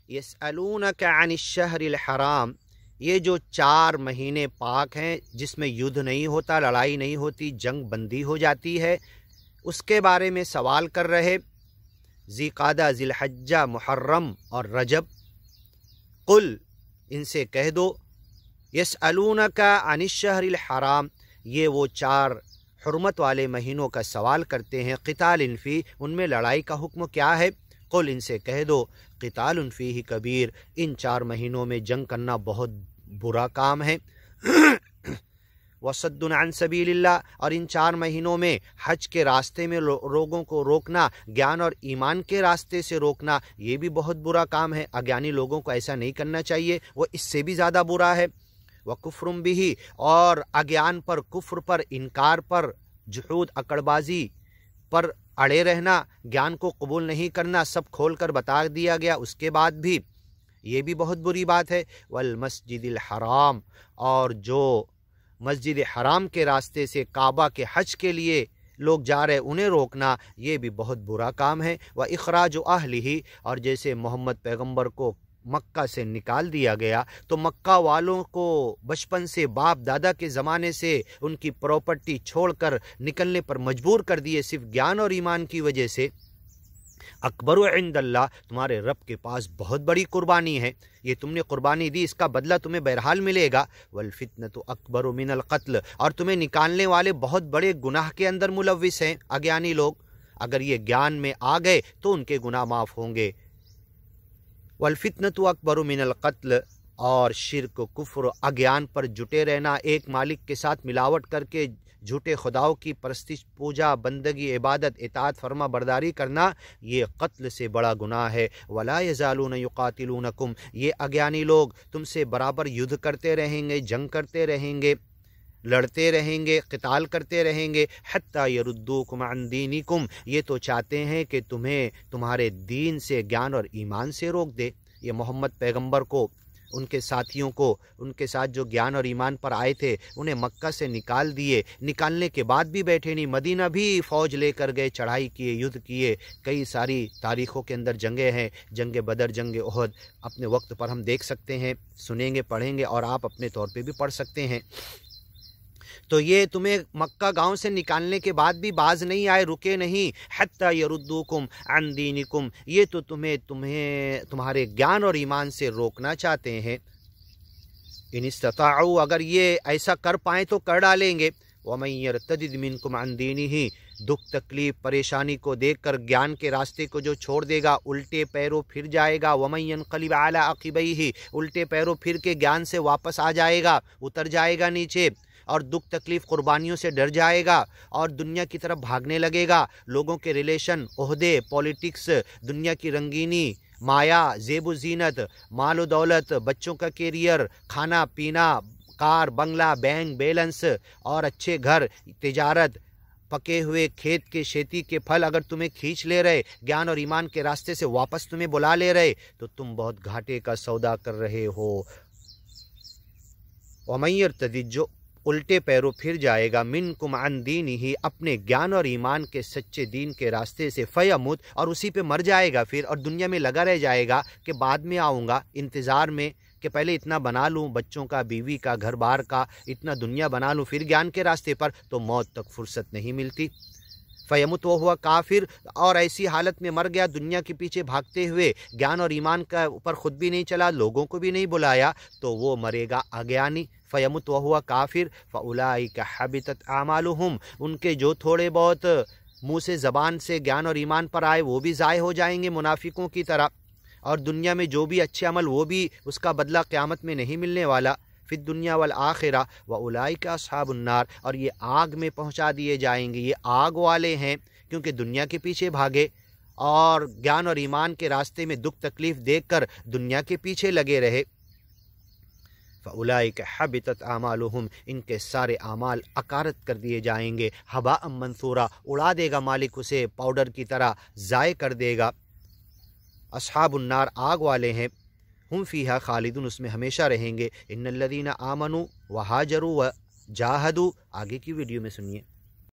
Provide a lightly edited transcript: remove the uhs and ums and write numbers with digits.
यसअलूनका अनिश्शहरिल हराम, ये जो 4 महीने पाक हैं जिसमें युद्ध नहीं होता, लड़ाई नहीं होती, जंग बंदी हो जाती है, उसके बारे में सवाल कर रहे। ज़िलक़ादा, ज़िलहज्जा, मुहर्रम और रजब। कुल, इनसे कह दो, यसअलूनका अनिश्शहरिल हराम, ये वो 4 हुर्मत वाले महीनों का सवाल करते हैं। क़ितालिन फ़ी, उनमें लड़ाई का हुक्म क्या है? कुल, इनसे कह दो, क़ितालुन फ़ीही कबीर, इन 4 महीनों में जंग करना बहुत बुरा काम है। वसद्दुन अन सबीलिल्लाह, और इन 4 महीनों में हज के रास्ते में लोगों को रोकना, ज्ञान और ईमान के रास्ते से रोकना, ये भी बहुत बुरा काम है। अज्ञानी लोगों को ऐसा नहीं करना चाहिए, वो इससे भी ज़्यादा बुरा है। व कुफ्रुम बिही, और अज्ञान पर, कुफ्र पर, इनकार पर, जुहूद, अकड़बाजी पर अड़े रहना, ज्ञान को कबूल नहीं करना, सब खोल कर बता दिया गया, उसके बाद भी ये भी बहुत बुरी बात है। वल मस्जिदिल हराम, और जो मस्जिद हराम के रास्ते से काबा के हज के लिए लोग जा रहे उन्हें रोकना, ये भी बहुत बुरा काम है। व इखराज अहलिही, और जैसे मोहम्मद पैगंबर को मक्का से निकाल दिया गया तो मक्का वालों को बचपन से, बाप दादा के ज़माने से उनकी प्रॉपर्टी छोड़कर निकलने पर मजबूर कर दिए सिर्फ ज्ञान और ईमान की वजह से। अकबर इंदल्लाह, तुम्हारे रब के पास बहुत बड़ी कुर्बानी है, ये तुमने कुर्बानी दी, इसका बदला तुम्हें बहरहाल मिलेगा। वल फितनतु अकबर मिनल कत्ल, और तुम्हें निकालने वाले बहुत बड़े गुनाह के अंदर मुलव्विस हैं अज्ञानी लोग। अगर ये ज्ञान में आ गए तो उनके गुनाह माफ़ होंगे। वल फितनतु अकबर मिनल कत्ल, और शिर्क, कुफ्र, अज्ञान पर जुटे रहना, एक मालिक के साथ मिलावट करके झूठे खुदाओं की परस्तिश, पूजा, बंदगी, इबादत, इताअत, फरमा बरदारी करना, ये कत्ल से बड़ा गुनाह है। वला यज़ालून युक़ातिलूनकुम, ये अज्ञानी लोग तुमसे बराबर युद्ध करते रहेंगे, जंग करते रहेंगे, लड़ते रहेंगे, क़िताल करते रहेंगे। हत्ता यरुद्दूकुम अन दीनिकुम, ये तो चाहते हैं कि तुम्हें तुम्हारे दीन से, ज्ञान और ईमान से रोक दे। ये मोहम्मद पैगंबर को, उनके साथियों को, उनके साथ जो ज्ञान और ईमान पर आए थे, उन्हें मक्का से निकाल दिए। निकालने के बाद भी बैठे नहीं, मदीना भी फ़ौज लेकर गए, चढ़ाई किए, युद्ध किए। कई सारी तारीख़ों के अंदर जंगें हैं, जंग बदर, जंग ओहद, अपने वक्त पर हम देख सकते हैं, सुनेंगे, पढ़ेंगे, और आप अपने तौर पर भी पढ़ सकते हैं। तो ये तुम्हें मक्का गांव से निकालने के बाद भी बाज नहीं आए, रुके नहीं। हत्ता यरुद्दूकुम अन दीनिकुम, ये तो तुम्हें तुम्हारे ज्ञान और ईमान से रोकना चाहते हैं। इन इस्तताऊ, अगर ये ऐसा कर पाएँ तो कर डालेंगे। वमन यर्तदिद मिनकुम अन दीनिही, दुख तकलीफ़ परेशानी को देखकर ज्ञान के रास्ते को जो छोड़ देगा, उल्टे पैरों फिर जाएगा। वमन यनक़लिब अला अक़िबैहि, उल्टे पैरों फिर के ज्ञान से वापस आ जाएगा, उतर जाएगा नीचे, और दुख तकलीफ़ कुर्बानियों से डर जाएगा और दुनिया की तरफ भागने लगेगा। लोगों के रिलेशन, ओहदे, पॉलिटिक्स, दुनिया की रंगीनी, माया, ज़ेब ज़ीनत, माल दौलत, बच्चों का कैरियर, खाना पीना, कार बंगला, बैंक बैलेंस और अच्छे घर, तिजारत, पके हुए खेत के खेती के फल अगर तुम्हें खींच ले रहे, ज्ञान और ईमान के रास्ते से वापस तुम्हें बुला ले रहे, तो तुम बहुत घाटे का सौदा कर रहे हो। वमन यर्तदिद, जो उल्टे पैरों फिर जाएगा, मिनकुम अन दीनिही, अपने ज्ञान और ईमान के सच्चे दीन के रास्ते से, फयमुत, और उसी पे मर जाएगा फिर, और दुनिया में लगा रह जाएगा कि बाद में आऊँगा, इंतज़ार में कि पहले इतना बना लूँ, बच्चों का, बीवी का, घर बार का, इतना दुनिया बना लूँ, फिर ज्ञान के रास्ते पर, तो मौत तक फुर्सत नहीं मिलती। फ़यमुत वो हुआ काफिर, और ऐसी हालत में मर गया दुनिया के पीछे भागते हुए, ज्ञान और ईमान का ऊपर ख़ुद भी नहीं चला, लोगों को भी नहीं बुलाया, तो वो मरेगा अज्ञानी। फ़यमुत वो हुआ काफिर, फ़उलाइका हबितत आमालुहुम, उनके जो थोड़े बहुत मुँह से, ज़बान से ज्ञान और ईमान पर आए वो भी ज़ाय हो जाएंगे मुनाफिकों की तरह, और दुनिया में जो भी अच्छे अमल वो भी, उसका बदला क़यामत में नहीं मिलने वाला। फिर दुनिया वल आखिरा व उलाइका अस्हाबुन नार, और ये आग में पहुंचा दिए जाएंगे, ये आग वाले हैं, क्योंकि दुनिया के पीछे भागे और ज्ञान और ईमान के रास्ते में दुख तकलीफ़ देखकर दुनिया के पीछे लगे रहे। फ़उलाइका हबितत आमालुहुम, इनके सारे आमाल अकारत कर दिए जाएंगे, हबा मंसूरा, उड़ा देगा मालिक उसे पाउडर की तरह, ज़ाय कर देगा। अस्हाबुन नार आग वाले हैं, हम फ़ीहा खालिदुन, उसमें हमेशा रहेंगे। इन्नल्लज़ीना आमनु व हाजरू व जाहदू, आगे की वीडियो में सुनिए।